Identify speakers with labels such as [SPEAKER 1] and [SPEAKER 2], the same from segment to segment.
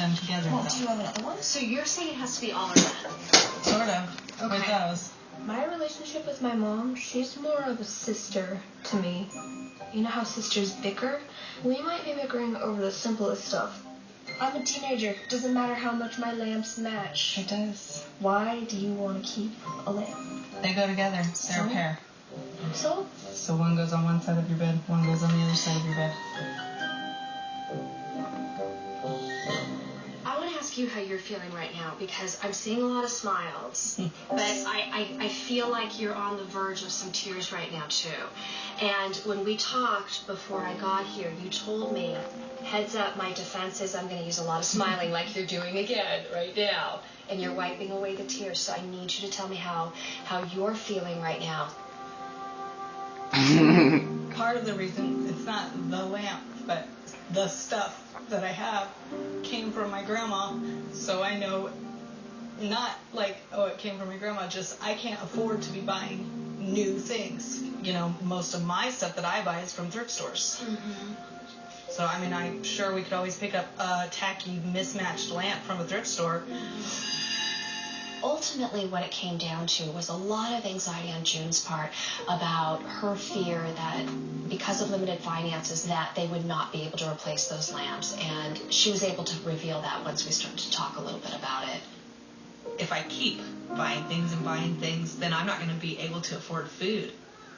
[SPEAKER 1] them together.
[SPEAKER 2] Well, do you have another one?
[SPEAKER 3] So you're saying it has to be all or none?
[SPEAKER 1] Sort of.
[SPEAKER 3] Okay.
[SPEAKER 1] With those.
[SPEAKER 2] My relationship with my mom, she's more of a sister to me. You know how sisters bicker? We might be bickering over the simplest stuff. I'm a teenager. Doesn't matter how much my lamps match.
[SPEAKER 1] It does.
[SPEAKER 2] Why do you want to keep a lamp?
[SPEAKER 1] They go together. They're a pair.
[SPEAKER 2] So?
[SPEAKER 1] So one goes on one side of your bed, one goes on the other side of your bed.
[SPEAKER 3] I want to ask you how you're feeling right now, because I'm seeing a lot of smiles, but I feel like you're on the verge of some tears right now too. And when we talked before I got here, you told me, heads up, my defense is I'm going to use a lot of smiling like you're doing again right now. And you're wiping away the tears, so I need you to tell me how you're feeling right now.
[SPEAKER 1] Part of the reason it's not the lamp, but the stuff that I have came from my grandma, so I know, not like, oh, it came from my grandma, just I can't afford to be buying new things. You know, most of my stuff that I buy is from thrift stores.
[SPEAKER 3] Mm-hmm.
[SPEAKER 1] So, I mean, I'm sure we could always pick up a tacky, mismatched lamp from a thrift store.
[SPEAKER 3] Ultimately, what it came down to was a lot of anxiety on June's part about her fear that because of limited finances that they would not be able to replace those lamps. And she was able to reveal that once we started to talk a little bit about it.
[SPEAKER 1] If I keep buying things, then I'm not going to be able to afford food.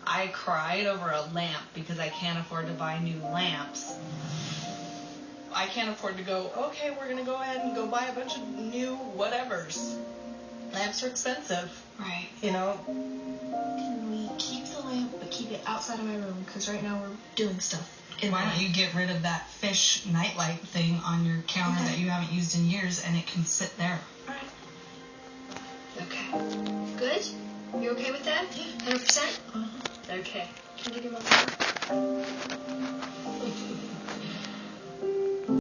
[SPEAKER 1] I cried over a lamp because I can't afford to buy new lamps. I can't afford to go, okay, we're going to go ahead and go buy a bunch of new whatevers. Lamps are expensive.
[SPEAKER 3] Right.
[SPEAKER 1] You know?
[SPEAKER 2] Can we keep the lamp, but keep it outside of my room? Because right now we're doing stuff.
[SPEAKER 1] Why don't you get rid of that fish nightlight thing on your counter that you haven't used in years, and it can sit there.
[SPEAKER 2] All right.
[SPEAKER 3] Okay. Good? You okay with that? 100%?
[SPEAKER 2] Uh-huh.
[SPEAKER 3] Okay. Can you give me my phone?